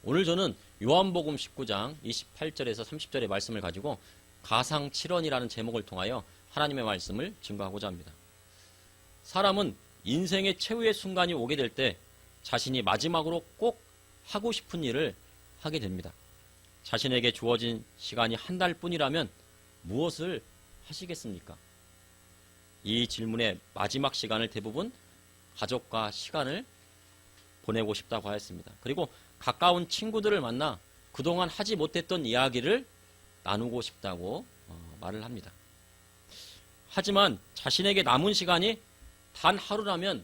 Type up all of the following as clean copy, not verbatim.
오늘 저는 요한복음 19장 28절에서 30절의 말씀을 가지고 가상칠언이라는 제목을 통하여 하나님의 말씀을 증거하고자 합니다. 사람은 인생의 최후의 순간이 오게 될 때 자신이 마지막으로 꼭 하고 싶은 일을 하게 됩니다. 자신에게 주어진 시간이 한 달뿐이라면 무엇을 하시겠습니까? 이 질문의 마지막 시간을 대부분 가족과 시간을 보내고 싶다고 하였습니다. 그리고 가까운 친구들을 만나 그동안 하지 못했던 이야기를 나누고 싶다고 말을 합니다. 하지만 자신에게 남은 시간이 단 하루라면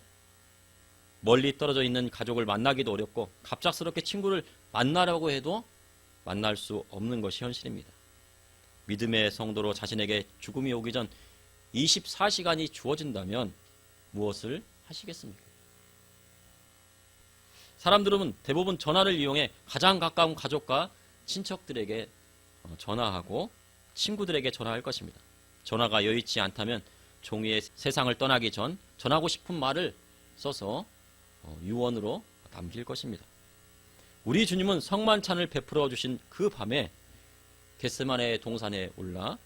멀리 떨어져 있는 가족을 만나기도 어렵고 갑작스럽게 친구를 만나려고 해도 만날 수 없는 것이 현실입니다. 믿음의 성도로 자신에게 죽음이 오기 전 24시간이 주어진다면 무엇을 하시겠습니까? 사람들은 대부분 전화를 이용해 가장 가까운 가족과 친척들에게 전화하고 친구들에게 전화할 것입니다. 전화가 여의치 않다면 종이에 세상을 떠나기 전 전하고 싶은 말을 써서 유언으로 남길 것입니다. 우리 주님은 성만찬을 베풀어 주신 그 밤에 겟세마네 동산에 올라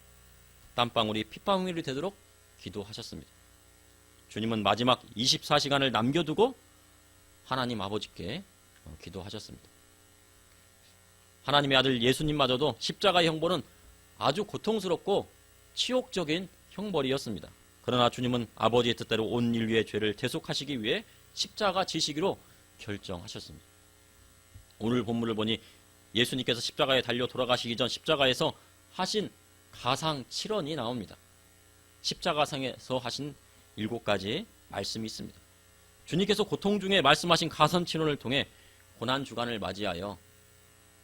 땀방울이 핏방울이 되도록 기도하셨습니다. 주님은 마지막 24시간을 남겨두고 하나님 아버지께 기도하셨습니다. 하나님의 아들 예수님마저도 십자가의 형벌은 아주 고통스럽고 치욕적인 형벌이었습니다. 그러나 주님은 아버지의 뜻대로 온 인류의 죄를 대속하시기 위해 십자가 지시기로 결정하셨습니다. 오늘 본문을 보니 예수님께서 십자가에 달려 돌아가시기 전 십자가에서 하신 가상 7원이 나옵니다. 십자가상에서 하신 7가지 말씀이 있습니다. 주님께서 고통 중에 말씀하신 가상 7원을 통해 고난 주간을 맞이하여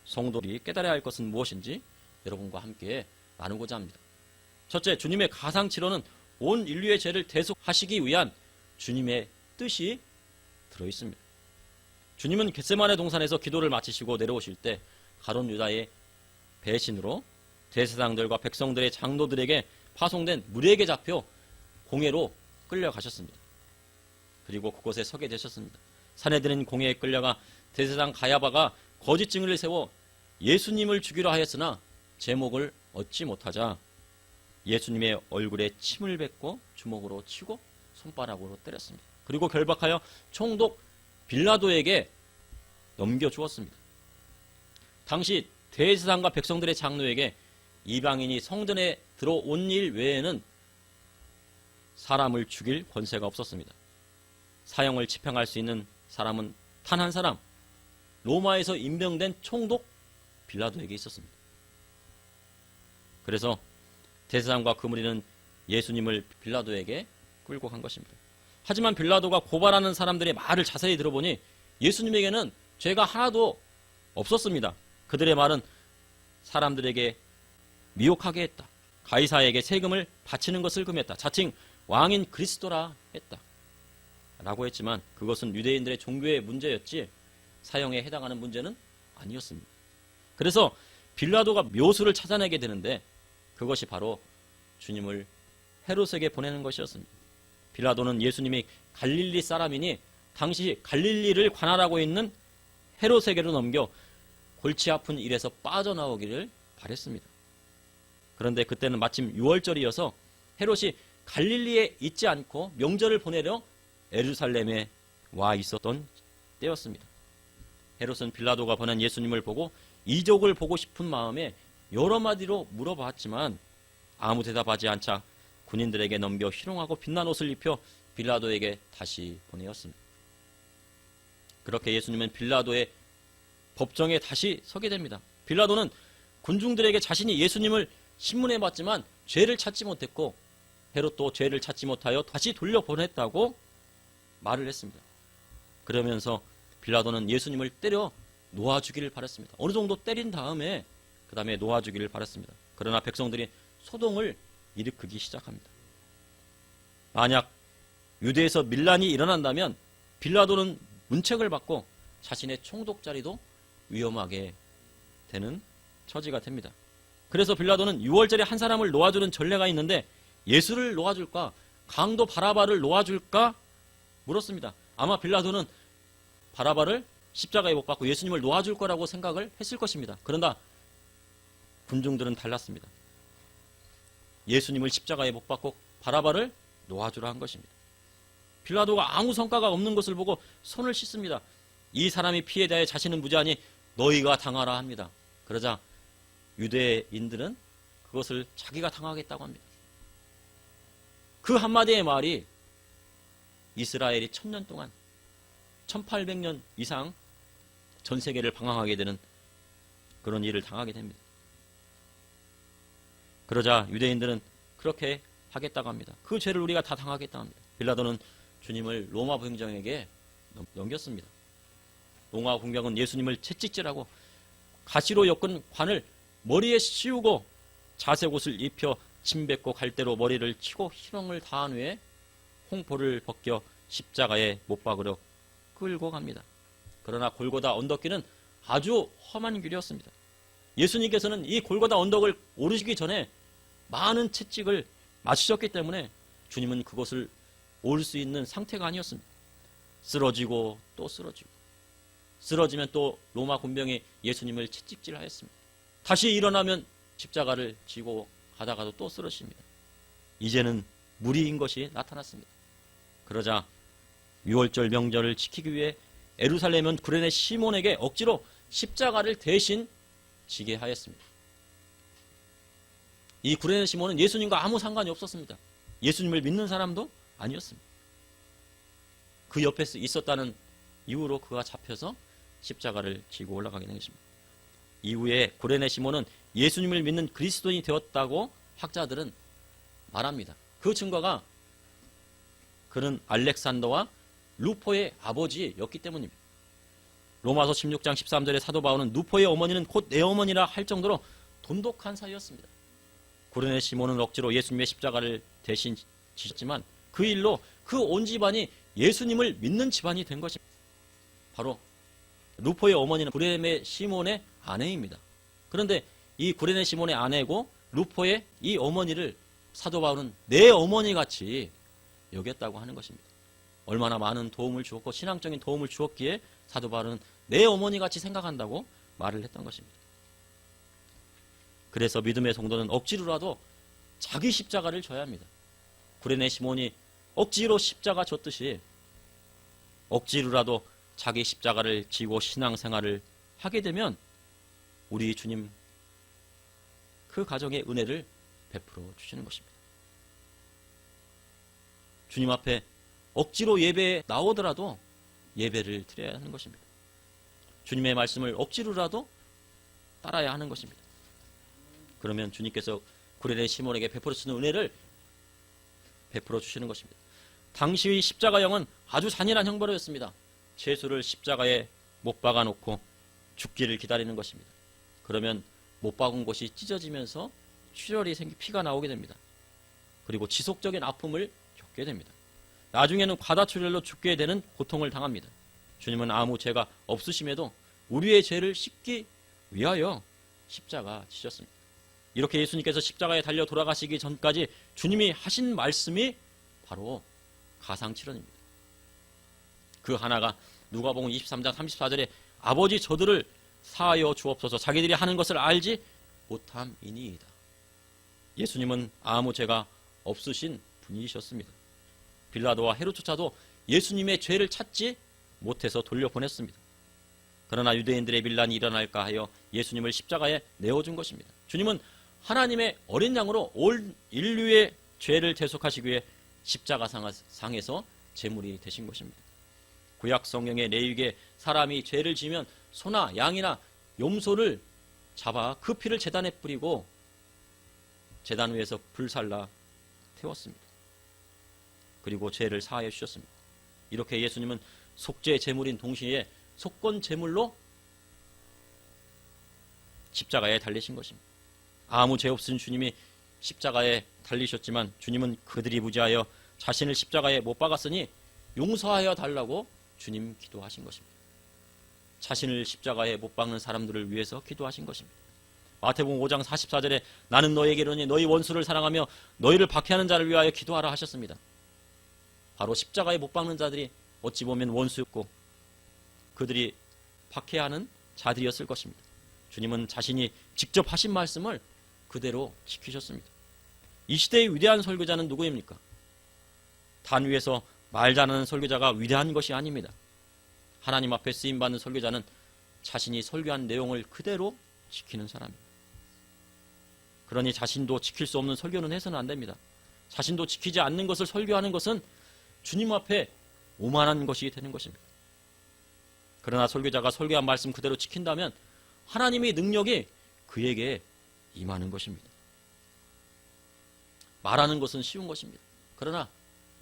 성도들이 깨달아야 할 것은 무엇인지 여러분과 함께 나누고자 합니다. 첫째, 주님의 가상 7원은 온 인류의 죄를 대속하시기 위한 주님의 뜻이 들어있습니다. 주님은 겟세마네 동산에서 기도를 마치시고 내려오실 때 가룟 유다의 배신으로 대제사장들과 백성들의 장로들에게 파송된 무리에게 잡혀 공회로 끌려가셨습니다. 그리고 그곳에 서게 되셨습니다. 산헤드린 공회에 끌려가 대제사장 가야바가 거짓 증인을 세워 예수님을 죽이려 하였으나 제목을 얻지 못하자 예수님의 얼굴에 침을 뱉고 주먹으로 치고 손바닥으로 때렸습니다. 그리고 결박하여 총독 빌라도에게 넘겨주었습니다. 당시 대제사장과 백성들의 장로에게 이방인이 성전에 들어온 일 외에는 사람을 죽일 권세가 없었습니다. 사형을 집행할 수 있는 사람은 단 한 사람, 로마에서 임명된 총독 빌라도에게 있었습니다. 그래서 대제사장과 그 무리는 예수님을 빌라도에게 끌고 간 것입니다. 하지만 빌라도가 고발하는 사람들의 말을 자세히 들어보니 예수님에게는 죄가 하나도 없었습니다. 그들의 말은 사람들에게 미혹하게 했다. 가이사에게 세금을 바치는 것을 금했다. 자칭 왕인 그리스도라 했다. 라고 했지만 그것은 유대인들의 종교의 문제였지 사형에 해당하는 문제는 아니었습니다. 그래서 빌라도가 묘수를 찾아내게 되는데 그것이 바로 주님을 헤롯에게 보내는 것이었습니다. 빌라도는 예수님이 갈릴리 사람이니 당시 갈릴리를 관할하고 있는 헤롯에게로 넘겨 골치 아픈 일에서 빠져나오기를 바랬습니다. 그런데 그때는 마침 6월절이어서 헤롯이 갈릴리에 있지 않고 명절을 보내려 예루살렘에 와 있었던 때였습니다. 헤롯은 빌라도가 보낸 예수님을 보고 이적을 보고 싶은 마음에 여러 마디로 물어봤지만 아무 대답하지 않자 군인들에게 넘겨 희롱하고 빛난 옷을 입혀 빌라도에게 다시 보내었습니다. 그렇게 예수님은 빌라도의 법정에 다시 서게 됩니다. 빌라도는 군중들에게 자신이 예수님을 신문해 봤지만 죄를 찾지 못했고 헤롯도 죄를 찾지 못하여 다시 돌려보냈다고 말을 했습니다. 그러면서 빌라도는 예수님을 때려 놓아주기를 바랐습니다. 어느 정도 때린 다음에 그 다음에 놓아주기를 바랐습니다. 그러나 백성들이 소동을 일으키기 시작합니다. 만약 유대에서 밀란이 일어난다면 빌라도는 문책을 받고 자신의 총독 자리도 위험하게 되는 처지가 됩니다. 그래서 빌라도는 6월절에 한 사람을 놓아주는 전례가 있는데 예수를 놓아줄까 강도 바라바를 놓아줄까 물었습니다. 아마 빌라도는 바라바를 십자가에 못 박고 예수님을 놓아줄 거라고 생각을 했을 것입니다. 그러나 군중들은 달랐습니다. 예수님을 십자가에 못 박고 바라바를 놓아주라 한 것입니다. 빌라도가 아무 성과가 없는 것을 보고 손을 씻습니다. 이 사람이 피에 대해 자신은 무죄하니 너희가 당하라 합니다. 그러자 유대인들은 그것을 자기가 당하겠다고 합니다. 그 한마디의 말이 이스라엘이 1000년 동안 1800년 이상 전 세계를 방황하게 되는 그런 일을 당하게 됩니다. 그러자 유대인들은 그렇게 하겠다고 합니다. 그 죄를 우리가 다 당하겠다고 합니다. 빌라도는 주님을 로마 부행정에게 넘겼습니다. 로마 공병은 예수님을 채찍질하고 가시로 엮은 관을 머리에 씌우고 자색 옷을 입혀 침 뱉고 갈대로 머리를 치고 희롱을 다한 후에 홍포를 벗겨 십자가에 못 박으려 끌고 갑니다. 그러나 골고다 언덕길은 아주 험한 길이었습니다. 예수님께서는 이 골고다 언덕을 오르시기 전에 많은 채찍을 맞으셨기 때문에 주님은 그것을 올 수 있는 상태가 아니었습니다. 쓰러지고 또 쓰러지고 쓰러지면 또 로마 군병이 예수님을 채찍질하였습니다. 다시 일어나면 십자가를 지고 가다가도 또 쓰러집니다. 이제는 무리인 것이 나타났습니다. 그러자 유월절 명절을 지키기 위해 예루살렘은 구레네 시몬에게 억지로 십자가를 대신 지게 하였습니다. 이 구레네 시몬은 예수님과 아무 상관이 없었습니다. 예수님을 믿는 사람도 아니었습니다. 그 옆에 있었다는 이유로 그가 잡혀서 십자가를 지고 올라가게 된 것입니다. 이후에 구레네 시몬은 예수님을 믿는 그리스도인이 되었다고 학자들은 말합니다. 그 증거가 그는 알렉산더와 루포의 아버지였기 때문입니다. 로마서 16장 13절에 사도 바울은 루포의 어머니는 곧 내 어머니라 할 정도로 돈독한 사이였습니다. 구레네 시몬은 억지로 예수님의 십자가를 대신 지셨지만 그 일로 그 온 집안이 예수님을 믿는 집안이 된 것입니다. 바로 루포의 어머니는 구레네 시몬의 아내입니다. 그런데 이 구레네 시몬의 아내고 루포의 이 어머니를 사도 바울은 내 어머니같이 여겼다고 하는 것입니다. 얼마나 많은 도움을 주었고 신앙적인 도움을 주었기에 사도 바울은 내 어머니같이 생각한다고 말을 했던 것입니다. 그래서 믿음의 성도는 억지로라도 자기 십자가를 져야 합니다. 구레네 시몬이 억지로 십자가 졌듯이 억지로라도 자기 십자가를 지고 신앙생활을 하게 되면 우리 주님 그 가정의 은혜를 베풀어 주시는 것입니다. 주님 앞에 억지로 예배에 나오더라도 예배를 드려야 하는 것입니다. 주님의 말씀을 억지로라도 따라야 하는 것입니다. 그러면 주님께서 구레네 시몬에게 베풀어 주시는 은혜를 베풀어 주시는 것입니다. 당시의 십자가형은 아주 잔인한 형벌이었습니다. 죄수를 십자가에 못 박아 놓고 죽기를 기다리는 것입니다. 그러면 못 박은 곳이 찢어지면서 출혈이 생기 피가 나오게 됩니다. 그리고 지속적인 아픔을 겪게 됩니다. 나중에는 과다출혈로 죽게 되는 고통을 당합니다. 주님은 아무 죄가 없으심에도 우리의 죄를 씻기 위하여 십자가 지셨습니다. 이렇게 예수님께서 십자가에 달려 돌아가시기 전까지 주님이 하신 말씀이 바로 가상칠언입니다. 그 하나가 누가복음 23장 34절에 아버지 저들을 사하여 주옵소서 자기들이 하는 것을 알지 못함이니이다. 예수님은 아무 죄가 없으신 분이셨습니다. 빌라도와 헤롯조차도 예수님의 죄를 찾지 못해서 돌려보냈습니다. 그러나 유대인들의 민란이 일어날까 하여 예수님을 십자가에 내어준 것입니다. 주님은 하나님의 어린 양으로 온 인류의 죄를 대속하시기 위해 십자가상에서 제물이 되신 것입니다. 구약 성경의 레위기에 사람이 죄를 지으면 소나 양이나 염소를 잡아 그 피를 제단에 뿌리고 제단 위에서 불살라 태웠습니다. 그리고 죄를 사하여 주셨습니다. 이렇게 예수님은 속죄 제물인 동시에 속건 제물로 십자가에 달리신 것입니다. 아무 죄 없은 주님이 십자가에 달리셨지만 주님은 그들이 무지하여 자신을 십자가에 못 박았으니 용서하여 달라고 주님 기도하신 것입니다. 자신을 십자가에 못 박는 사람들을 위해서 기도하신 것입니다. 마태복음 5장 44절에 나는 너에게 이르노니 너희 원수를 사랑하며 너희를 박해하는 자를 위하여 기도하라 하셨습니다. 바로 십자가에 못 박는 자들이 어찌 보면 원수였고 그들이 박해하는 자들이었을 것입니다. 주님은 자신이 직접 하신 말씀을 그대로 지키셨습니다. 이 시대의 위대한 설교자는 누구입니까? 단 위에서 말 잘하는 설교자가 위대한 것이 아닙니다. 하나님 앞에 쓰임받는 설교자는 자신이 설교한 내용을 그대로 지키는 사람입니다. 그러니 자신도 지킬 수 없는 설교는 해서는 안 됩니다. 자신도 지키지 않는 것을 설교하는 것은 주님 앞에 오만한 것이 되는 것입니다. 그러나 설교자가 설교한 말씀 그대로 지킨다면 하나님의 능력이 그에게 임하는 것입니다. 말하는 것은 쉬운 것입니다. 그러나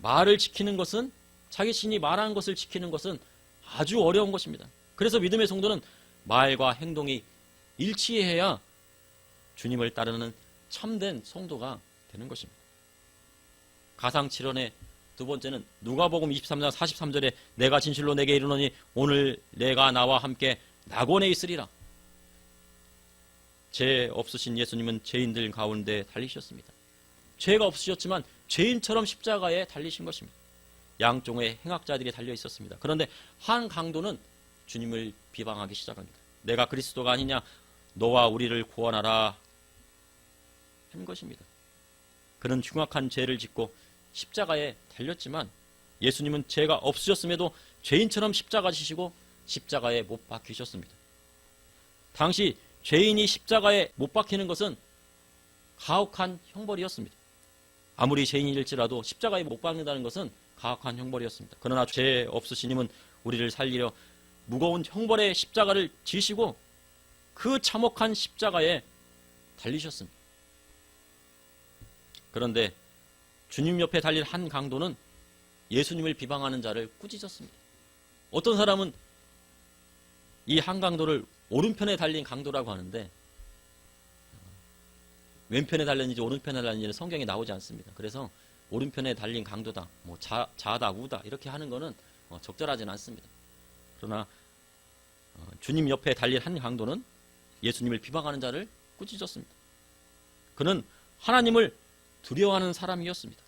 말을 지키는 것은, 자기 신이 말하는 것을 지키는 것은 아주 어려운 것입니다. 그래서 믿음의 성도는 말과 행동이 일치해야 주님을 따르는 참된 성도가 되는 것입니다. 가상칠언의 두 번째는 누가복음 23장 43절에 내가 진실로 내게 이르노니 오늘 내가 나와 함께 낙원에 있으리라. 죄 없으신 예수님은 죄인들 가운데 달리셨습니다. 죄가 없으셨지만 죄인처럼 십자가에 달리신 것입니다. 양쪽에 행악자들이 달려 있었습니다. 그런데 한 강도는 주님을 비방하기 시작합니다. 내가 그리스도가 아니냐, 너와 우리를 구원하라 한 것입니다. 그는 흉악한 죄를 짓고 십자가에 달렸지만 예수님은 죄가 없으셨음에도 죄인처럼 십자가 지시고 십자가에 못 박히셨습니다. 당시 죄인이 십자가에 못 박히는 것은 가혹한 형벌이었습니다. 아무리 죄인일지라도 십자가에 못 박는다는 것은 가혹한 형벌이었습니다. 그러나 죄 없으신 님은 우리를 살리려 무거운 형벌의 십자가를 지시고 그 참혹한 십자가에 달리셨습니다. 그런데 주님 옆에 달린 한 강도는 예수님을 비방하는 자를 꾸짖었습니다. 어떤 사람은 이 한 강도를 오른편에 달린 강도라고 하는데 왼편에 달렸는지 오른편에 달렸는지는 성경에 나오지 않습니다. 그래서 오른편에 달린 강도다, 자다, 우다 이렇게 하는 것은 적절하지는 않습니다. 그러나 주님 옆에 달린 한 강도는 예수님을 비방하는 자를 꾸짖었습니다. 그는 하나님을 두려워하는 사람이었습니다.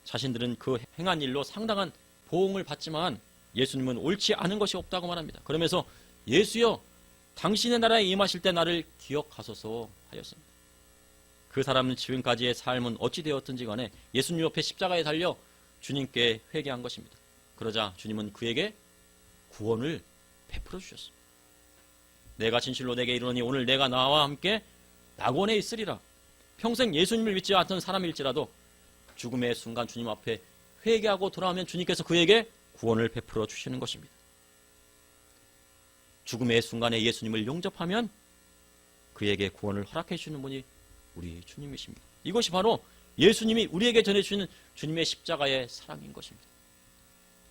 자신들은 그 행한 일로 상당한 보응을 받지만 예수님은 옳지 않은 것이 없다고 말합니다. 그러면서 예수여, 당신의 나라에 임하실 때 나를 기억하소서 하였습니다. 그 사람은 지금까지의 삶은 어찌 되었든지 간에 예수님 옆에 십자가에 달려 주님께 회개한 것입니다. 그러자 주님은 그에게 구원을 베풀어 주셨습니다. 내가 진실로 내게 이르노니 오늘 내가 나와 함께 낙원에 있으리라. 평생 예수님을 믿지 않던 사람일지라도 죽음의 순간 주님 앞에 회개하고 돌아오면 주님께서 그에게 구원을 베풀어 주시는 것입니다. 죽음의 순간에 예수님을 용접하면 그에게 구원을 허락해 주시는 분이 우리 주님이십니다. 이것이 바로 예수님이 우리에게 전해주시는 주님의 십자가의 사랑인 것입니다.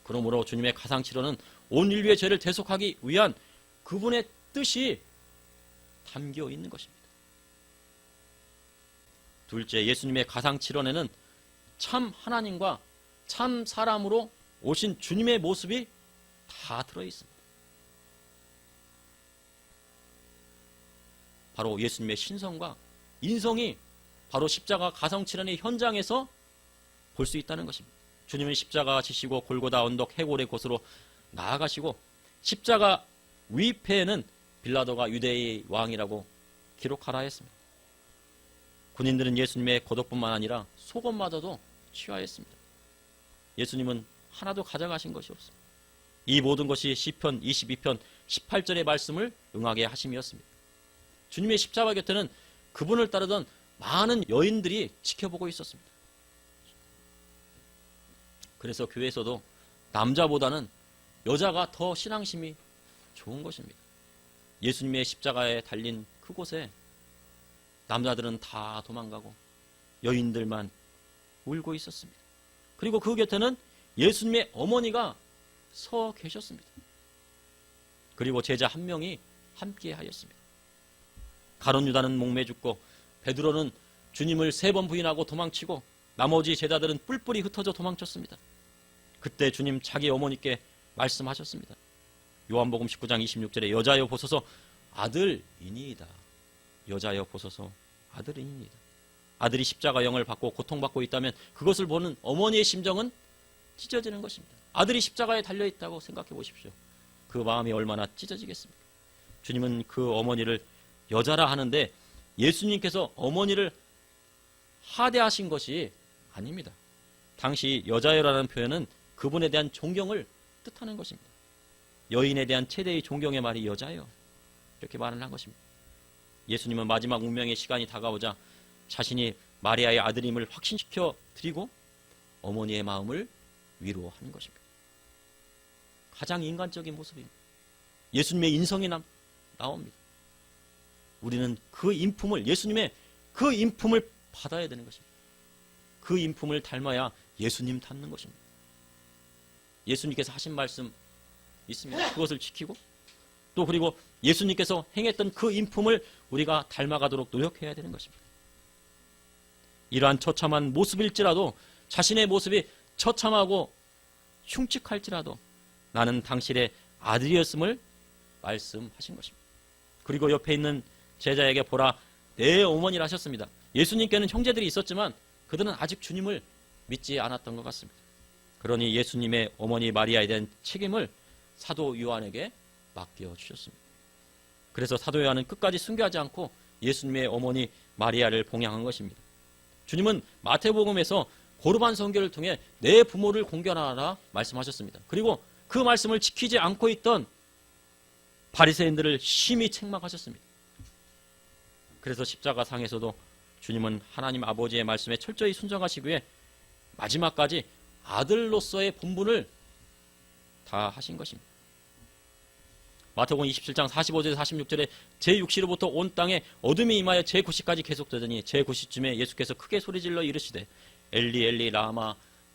그러므로 주님의 가상치료는 온 인류의 죄를 대속하기 위한 그분의 뜻이 담겨 있는 것입니다. 둘째, 예수님의 가상치료에는 참 하나님과 참 사람으로 오신 주님의 모습이 다 들어있습니다. 바로 예수님의 신성과 인성이 바로 십자가 가상치료의 현장에서 볼 수 있다는 것입니다. 주님은 십자가 지시고 골고다 언덕 해골의 곳으로 나아가시고 십자가 위패에는 빌라도가 유대의 왕이라고 기록하라 했습니다. 군인들은 예수님의 겉옷뿐만 아니라 속옷마저도 취하했습니다. 예수님은 하나도 가져가신 것이 없습니다. 이 모든 것이 시편 22편 18절의 말씀을 응하게 하심이었습니다. 주님의 십자가 곁에는 그분을 따르던 많은 여인들이 지켜보고 있었습니다. 그래서 교회에서도 남자보다는 여자가 더 신앙심이 좋은 것입니다. 예수님의 십자가에 달린 그곳에 남자들은 다 도망가고 여인들만 울고 있었습니다. 그리고 그 곁에는 예수님의 어머니가 서 계셨습니다. 그리고 제자 한 명이 함께 하였습니다. 가룟 유다는 목매 죽고 베드로는 주님을 3번 부인하고 도망치고 나머지 제자들은 뿔뿔이 흩어져 도망쳤습니다. 그때 주님 자기 어머니께 말씀하셨습니다. 요한복음 19장 26절에 여자여 보소서 아들이니이다. 여자여 보소서 아들이니이다. 아들이 십자가 영을 받고 고통받고 있다면 그것을 보는 어머니의 심정은 찢어지는 것입니다. 아들이 십자가에 달려있다고 생각해 보십시오. 그 마음이 얼마나 찢어지겠습니까? 주님은 그 어머니를 여자라 하는데 예수님께서 어머니를 하대하신 것이 아닙니다. 당시 여자여라는 표현은 그분에 대한 존경을 뜻하는 것입니다. 여인에 대한 최대의 존경의 말이 여자여, 이렇게 말을 한 것입니다. 예수님은 마지막 운명의 시간이 다가오자 자신이 마리아의 아들임을 확신시켜 드리고 어머니의 마음을 위로하는 것입니다. 가장 인간적인 모습입니다. 예수님의 인성이 나옵니다. 우리는 그 인품을, 예수님의 그 인품을 받아야 되는 것입니다. 그 인품을 닮아야 예수님 닮는 것입니다. 예수님께서 하신 말씀 있습니다. 그것을 지키고 또 그리고 예수님께서 행했던 그 인품을 우리가 닮아가도록 노력해야 되는 것입니다. 이러한 처참한 모습일지라도, 자신의 모습이 처참하고 흉측할지라도 나는 당신의 아들이었음을 말씀하신 것입니다. 그리고 옆에 있는 제자에게 보라, 내 어머니라 하셨습니다. 예수님께는 형제들이 있었지만 그들은 아직 주님을 믿지 않았던 것 같습니다. 그러니 예수님의 어머니 마리아에 대한 책임을 사도 요한에게 맡겨주셨습니다. 그래서 사도 요한은 끝까지 순교하지 않고 예수님의 어머니 마리아를 봉양한 것입니다. 주님은 마태복음에서 고르반 선교를 통해 내 부모를 공경하라 말씀하셨습니다. 그리고 그 말씀을 지키지 않고 있던 바리새인들을 심히 책망하셨습니다. 그래서 십자가상에서도 주님은 하나님 아버지의 말씀에 철저히 순종하시기 위해 마지막까지 아들로서의 본분을 다 하신 것입니다. 마태복음 27장 45절에서 46절에 제6시로부터 온 땅에 어둠이 임하여 제9시까지 계속되더니 제9시쯤에 예수께서 크게 소리질러 이르시되 엘리 엘리 라마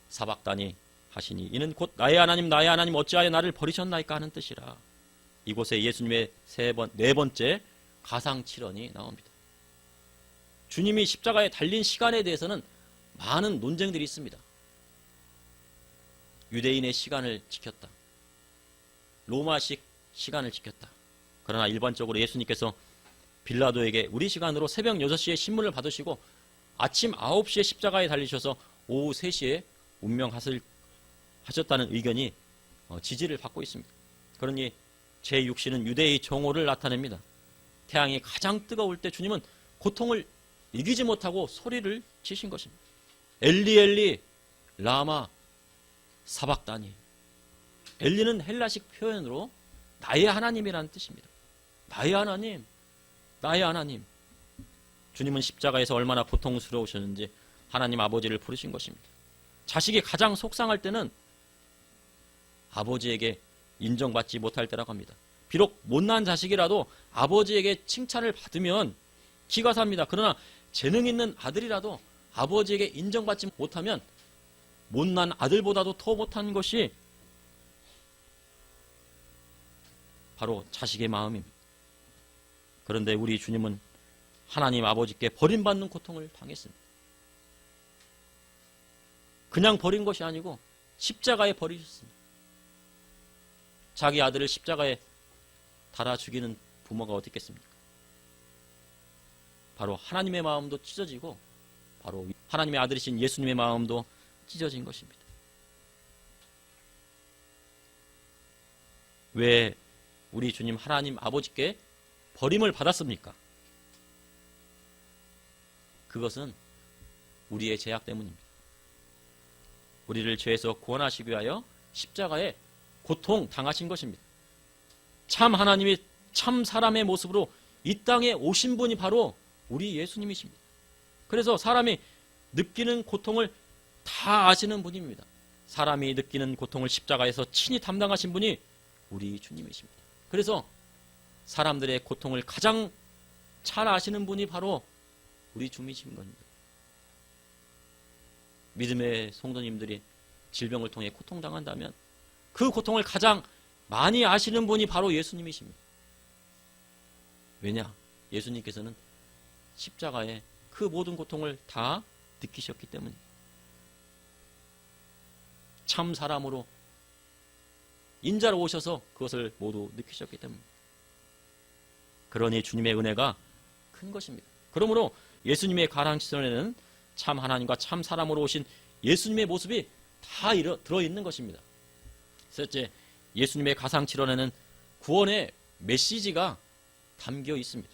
사박다니 하시니 이는 곧 나의 하나님 어찌하여 나를 버리셨나이까 하는 뜻이라. 이곳에 예수님의 네 번째 가상칠언이 나옵니다. 주님이 십자가에 달린 시간에 대해서는 많은 논쟁들이 있습니다. 유대인의 시간을 지켰다. 로마식 시간을 지켰다. 그러나 일반적으로 예수님께서 빌라도에게 우리 시간으로 새벽 6시에 신문을 받으시고 아침 9시에 십자가에 달리셔서 오후 3시에 운명하셨다는 의견이 지지를 받고 있습니다. 그러니 제6시는 유대의 정오를 나타냅니다. 태양이 가장 뜨거울 때 주님은 고통을 이기지 못하고 소리를 치신 것입니다. 엘리 엘리 라마 사박다니. 엘리는 헬라식 표현으로 나의 하나님이라는 뜻입니다. 나의 하나님, 나의 하나님. 주님은 십자가에서 얼마나 고통스러우셨는지 하나님 아버지를 부르신 것입니다. 자식이 가장 속상할 때는 아버지에게 인정받지 못할 때라고 합니다. 비록 못난 자식이라도 아버지에게 칭찬을 받으면 기가 삽니다. 그러나 재능 있는 아들이라도 아버지에게 인정받지 못하면 못난 아들보다도 더 못한 것이 바로 자식의 마음입니다. 그런데 우리 주님은 하나님 아버지께 버림받는 고통을 당했습니다. 그냥 버린 것이 아니고 십자가에 버리셨습니다. 자기 아들을 십자가에 달아 죽이는 부모가 어디 있겠습니까? 바로 하나님의 마음도 찢어지고 바로 하나님의 아들이신 예수님의 마음도 찢어진 것입니다. 왜 우리 주님 하나님 아버지께 버림을 받았습니까? 그것은 우리의 죄악 때문입니다. 우리를 죄에서 구원하시기 위하여 십자가에 고통 당하신 것입니다. 참 하나님이 참 사람의 모습으로 이 땅에 오신 분이 바로 우리 예수님이십니다. 그래서 사람이 느끼는 고통을 다 아시는 분입니다. 사람이 느끼는 고통을 십자가에서 친히 담당하신 분이 우리 주님이십니다. 그래서 사람들의 고통을 가장 잘 아시는 분이 바로 우리 주님이신 겁니다. 믿음의 성도님들이 질병을 통해 고통당한다면 그 고통을 가장 많이 아시는 분이 바로 예수님이십니다. 왜냐? 예수님께서는 십자가에 그 모든 고통을 다 느끼셨기 때문입니다. 참 사람으로 인자로 오셔서 그것을 모두 느끼셨기 때문입니다. 그러니 주님의 은혜가 큰 것입니다. 그러므로 예수님의 가랑시설에는 참 하나님과 참 사람으로 오신 예수님의 모습이 다 들어있는 것입니다. 셋째, 예수님의 가상칠언에는 구원의 메시지가 담겨 있습니다.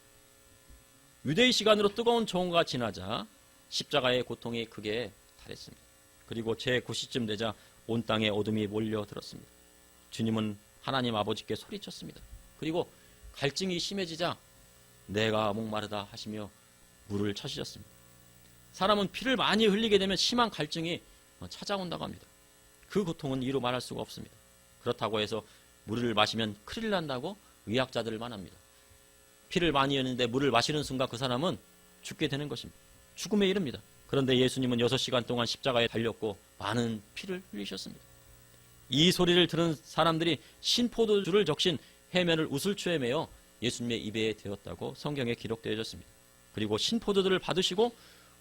유대의 시간으로 뜨거운 정오가 지나자 십자가의 고통이 크게 달했습니다. 그리고 제9시쯤 되자 온 땅에 어둠이 몰려들었습니다. 주님은 하나님 아버지께 소리쳤습니다. 그리고 갈증이 심해지자 내가 목마르다 하시며 물을 찾으셨습니다. 사람은 피를 많이 흘리게 되면 심한 갈증이 찾아온다고 합니다. 그 고통은 이루 말할 수가 없습니다. 그렇다고 해서 물을 마시면 큰일 난다고 의학자들을 말합니다. 피를 많이 흘리는데 물을 마시는 순간 그 사람은 죽게 되는 것입니다. 죽음에 이릅니다. 그런데 예수님은 6시간 동안 십자가에 달렸고 많은 피를 흘리셨습니다. 이 소리를 들은 사람들이 신포도주를 적신 해면을 우슬초에 매어 예수님의 입에 대었다고 성경에 기록되어 있습니다. 그리고 신포도주를 받으시고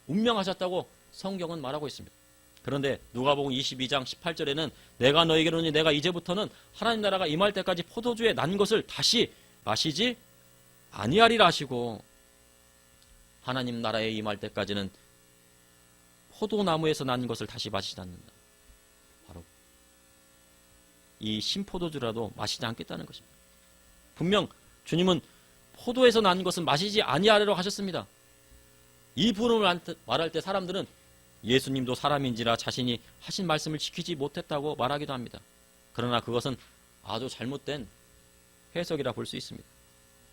운명하셨다고 성경은 말하고 있습니다. 그런데 누가복음 22장 18절에는 내가 너에게 이르노니 내가 이제부터는 하나님 나라가 임할 때까지 포도주에 난 것을 다시 마시지 아니하리라 하시고, 하나님 나라에 임할 때까지는 포도나무에서 난 것을 다시 마시지 않는다. 바로 이 신포도주라도 마시지 않겠다는 것입니다. 분명 주님은 포도에서 난 것은 마시지 아니하리라고 하셨습니다. 이 부분을 말할 때 사람들은 예수님도 사람인지라 자신이 하신 말씀을 지키지 못했다고 말하기도 합니다. 그러나 그것은 아주 잘못된 해석이라 볼 수 있습니다.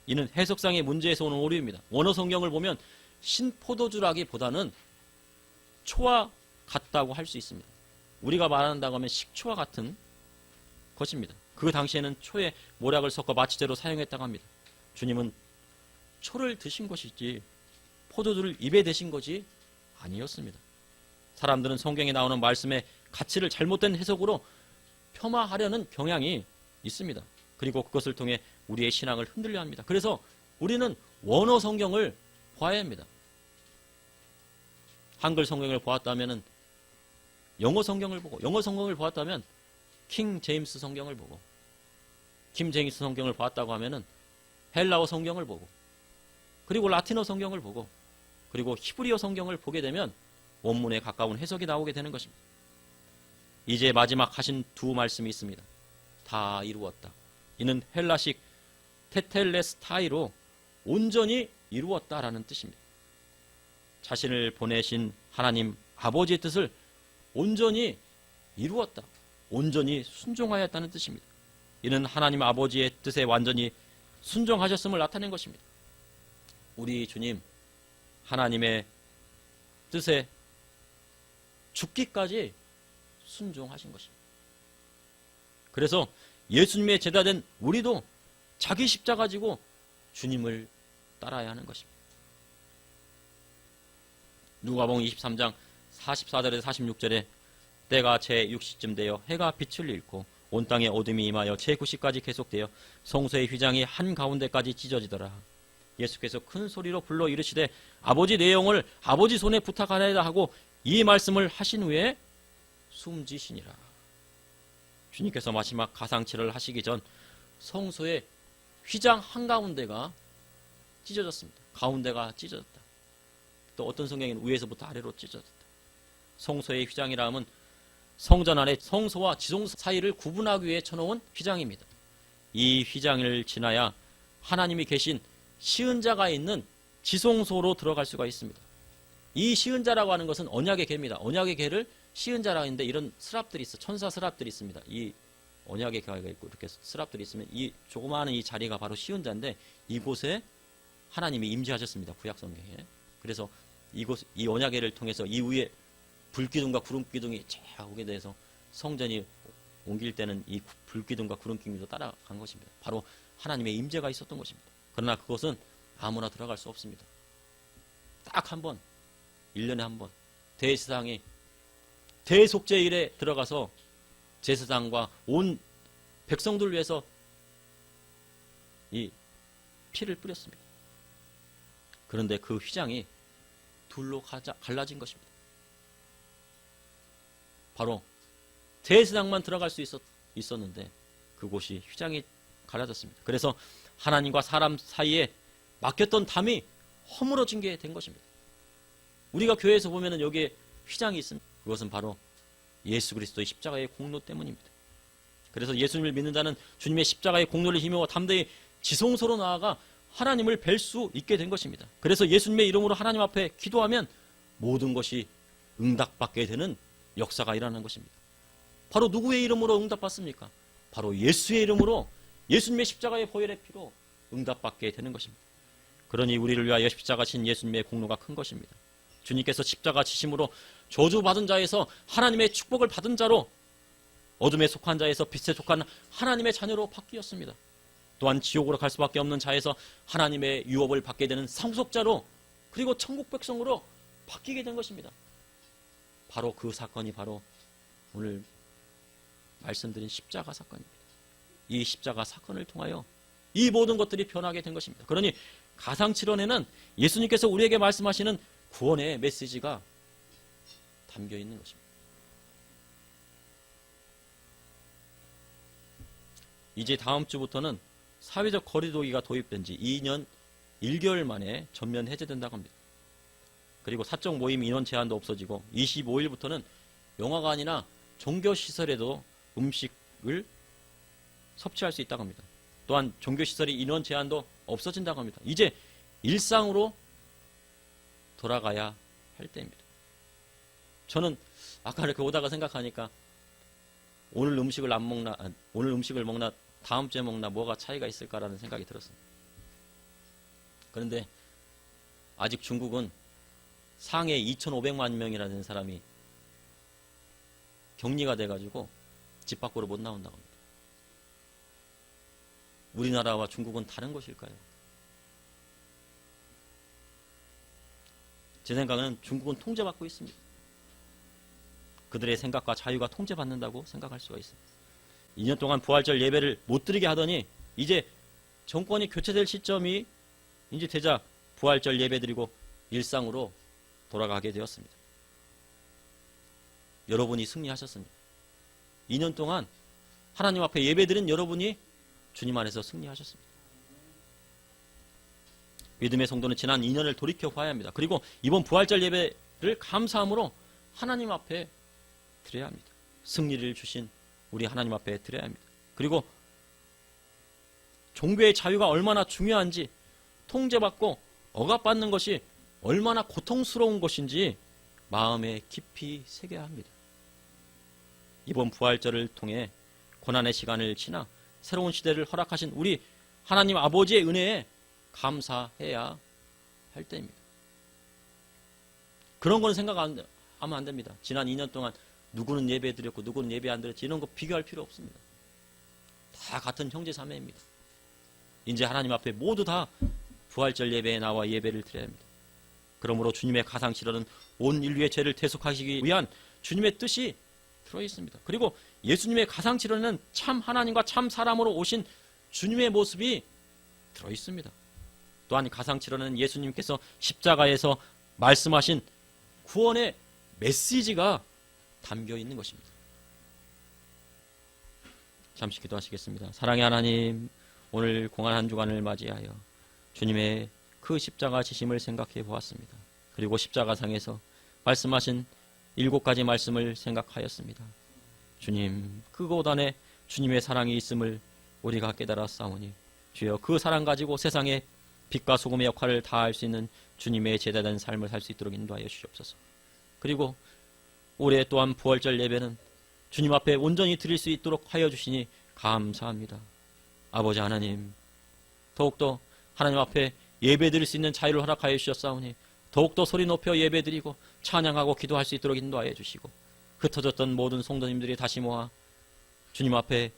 이는 해석상의 문제에서 오는 오류입니다. 원어 성경을 보면 신포도주라기보다는 초와 같다고 할 수 있습니다. 우리가 말한다고 하면 식초와 같은 것입니다. 그 당시에는 초에 모략을 섞어 마취제로 사용했다고 합니다. 주님은 초를 드신 것이지 포도주를 입에 대신 것이 아니었습니다. 사람들은 성경에 나오는 말씀의 가치를 잘못된 해석으로 폄하하려는 경향이 있습니다. 그리고 그것을 통해 우리의 신앙을 흔들려 합니다. 그래서 우리는 원어 성경을 봐야 합니다. 한글 성경을 보았다면 영어 성경을 보고, 영어 성경을 보았다면 킹 제임스 성경을 보고, 킹 제임스 성경을 보았다고 하면은 헬라어 성경을 보고, 그리고 라틴어 성경을 보고, 그리고 히브리어 성경을 보게 되면 원문에 가까운 해석이 나오게 되는 것입니다. 이제 마지막 하신 두 말씀이 있습니다. 다 이루었다. 이는 헬라식 테텔레스타이로 온전히 이루었다라는 뜻입니다. 자신을 보내신 하나님 아버지의 뜻을 온전히 이루었다. 온전히 순종하였다는 뜻입니다. 이는 하나님 아버지의 뜻에 완전히 순종하셨음을 나타낸 것입니다. 우리 주님 하나님의 뜻에 죽기까지 순종하신 것입니다. 그래서 예수님의 제자된 우리도 자기 십자가 지고 주님을 따라야 하는 것입니다. 누가복음 23장 44절에서 46절에 때가 제6시쯤 되어 해가 빛을 잃고 온 땅에 어둠이 임하여 제9시까지 계속되어 성소의 휘장이 한가운데까지 찢어지더라. 예수께서 큰 소리로 불러 이르시되 아버지 내 영을 아버지 손에 부탁하나이다 하고 이 말씀을 하신 후에 숨지시니라. 주님께서 마지막 가상치를 하시기 전 성소의 휘장 한가운데가 찢어졌습니다. 가운데가 찢어졌다. 또 어떤 성경에는 위에서부터 아래로 찢어졌다. 성소의 휘장이라 하면 성전 안에 성소와 지성 사이를 구분하기 위해 쳐놓은 휘장입니다. 이 휘장을 지나야 하나님이 계신 시은자가 있는 지성소로 들어갈 수가 있습니다. 이 시은자라고 하는 것은 언약의 개입니다. 언약의 개를 시은자라고 하는데 이런 스랍들이 있어. 천사 스랍들이 있습니다. 이 언약의 개가 있고 이렇게 스랍들이 있으면 이 조그마한 이 자리가 바로 시은자인데 이곳에 하나님이 임재하셨습니다. 구약 성경에. 그래서 이 언약궤를 통해서 이 위에 불기둥과 구름기둥이 쫙 오게 돼서 성전이 옮길 때는 이 불기둥과 구름기둥도 따라간 것입니다. 바로 하나님의 임재가 있었던 것입니다. 그러나 그것은 아무나 들어갈 수 없습니다. 딱 한 번, 1년에 한 번 대제사장이 대속죄일에 들어가서 제사장과 온 백성들 위해서 이 피를 뿌렸습니다. 그런데 그 휘장이 둘로 갈라진 것입니다. 바로 대제사장만 들어갈 수 있었는데 그곳이 휘장이 갈라졌습니다. 그래서 하나님과 사람 사이에 막혔던 담이 허물어진 게 된 것입니다. 우리가 교회에서 보면은 여기에 휘장이 있습니다. 그것은 바로 예수 그리스도의 십자가의 공로 때문입니다. 그래서 예수님을 믿는 자는 주님의 십자가의 공로를 힘입어 담대히 지성소로 나아가 하나님을 뵐 수 있게 된 것입니다. 그래서 예수님의 이름으로 하나님 앞에 기도하면 모든 것이 응답받게 되는 역사가 일어나는 것입니다. 바로 누구의 이름으로 응답받습니까? 바로 예수의 이름으로, 예수님의 십자가의 보혈의 피로 응답받게 되는 것입니다. 그러니 우리를 위하여 십자가 진 예수님의 공로가 큰 것입니다. 주님께서 십자가 지심으로 저주받은 자에서 하나님의 축복을 받은 자로, 어둠에 속한 자에서 빛에 속한 하나님의 자녀로 바뀌었습니다. 또한 지옥으로 갈 수밖에 없는 자에서 하나님의 유업을 받게 되는 상속자로, 그리고 천국 백성으로 바뀌게 된 것입니다. 바로 그 사건이 바로 오늘 말씀드린 십자가 사건입니다. 이 십자가 사건을 통하여 이 모든 것들이 변하게 된 것입니다. 그러니 가상칠언에는 예수님께서 우리에게 말씀하시는 구원의 메시지가 담겨 있는 것입니다. 이제 다음 주부터는 사회적 거리두기가 도입된 지 2년 1개월 만에 전면 해제된다고 합니다. 그리고 사적 모임 인원 제한도 없어지고 25일부터는 영화관이나 종교시설에도 음식을 섭취할 수 있다고 합니다. 또한 종교시설의 인원 제한도 없어진다고 합니다. 이제 일상으로 돌아가야 할 때입니다. 저는 아까 이렇게 오다가 생각하니까 오늘 음식을 먹나 다음 주에 먹나 뭐가 차이가 있을까라는 생각이 들었습니다. 그런데 아직 중국은 상해 2,500만 명이라는 사람이 격리가 돼가지고 집 밖으로 못 나온다고 합니다. 우리나라와 중국은 다른 것일까요? 제 생각에는 중국은 통제받고 있습니다. 그들의 생각과 자유가 통제받는다고 생각할 수가 있습니다. 2년 동안 부활절 예배를 못 드리게 하더니 이제 정권이 교체될 시점이 이제 되자 부활절 예배 드리고 일상으로 돌아가게 되었습니다. 여러분이 승리하셨습니다. 2년 동안 하나님 앞에 예배 드린 여러분이 주님 안에서 승리하셨습니다. 믿음의 성도는 지난 2년을 돌이켜 봐야 합니다. 그리고 이번 부활절 예배를 감사함으로 하나님 앞에 드려야 합니다. 승리를 주신 우리 하나님 앞에 드려야 합니다. 그리고 종교의 자유가 얼마나 중요한지, 통제받고 억압받는 것이 얼마나 고통스러운 것인지 마음에 깊이 새겨야 합니다. 이번 부활절을 통해 고난의 시간을 지나 새로운 시대를 허락하신 우리 하나님 아버지의 은혜에 감사해야 할 때입니다. 그런 건 생각하면 안 됩니다. 지난 2년 동안 누구는 예배 드렸고 누구는 예배 안 드렸지, 이런 거 비교할 필요 없습니다. 다 같은 형제 자매입니다. 이제 하나님 앞에 모두 다 부활절 예배에 나와 예배를 드려야 합니다. 그러므로 주님의 가상칠언은 온 인류의 죄를 대속하시기 위한 주님의 뜻이 들어있습니다. 그리고 예수님의 가상칠언에는 참 하나님과 참 사람으로 오신 주님의 모습이 들어있습니다. 또한 가상칠언은 예수님께서 십자가에서 말씀하신 구원의 메시지가 담겨 있는 것입니다. 잠시 기도하시겠습니다. 사랑의 하나님, 오늘 공안 한 주간을 맞이하여 주님의 그 십자가 지심을 생각해 보았습니다. 그리고 십자가상에서 말씀하신 7가지 말씀을 생각하였습니다. 주님, 그곳 안에 주님의 사랑이 있음을 우리가 깨달았사오니 주여 그 사랑 가지고 세상에 빛과 소금의 역할을 다할 수 있는 주님의 제대된 삶을 살 수 있도록 인도하여 주시옵소서. 그리고 올해 또한 부활절 예배는 주님 앞에 온전히 드릴 수 있도록 하여 주시니 감사합니다. 아버지 하나님, 더욱더 하나님 앞에 예배 드릴 수 있는 자유를 허락하여 주셨사오니 더욱더 소리 높여 예배 드리고 찬양하고 기도할 수 있도록 인도하여 주시고, 흩어졌던 모든 성도님들이 다시 모아 주님 앞에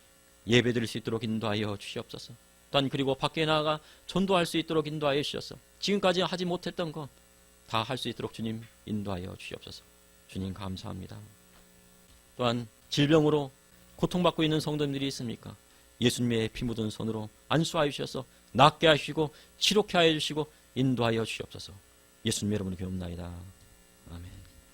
예배 드릴 수 있도록 인도하여 주시옵소서. 또한 그리고 밖에 나아가 전도할 수 있도록 인도하여 주셔서 지금까지 하지 못했던 것 다 할 수 있도록 주님 인도하여 주시옵소서. 주님 감사합니다. 또한 질병으로 고통받고 있는 성도님들이 있습니까? 예수님의 피 묻은 손으로 안수하여 주셔서 낫게 하시고 치료케 하여 주시고 인도하여 주시옵소서. 예수님 여러분을 기옵나이다. 아멘.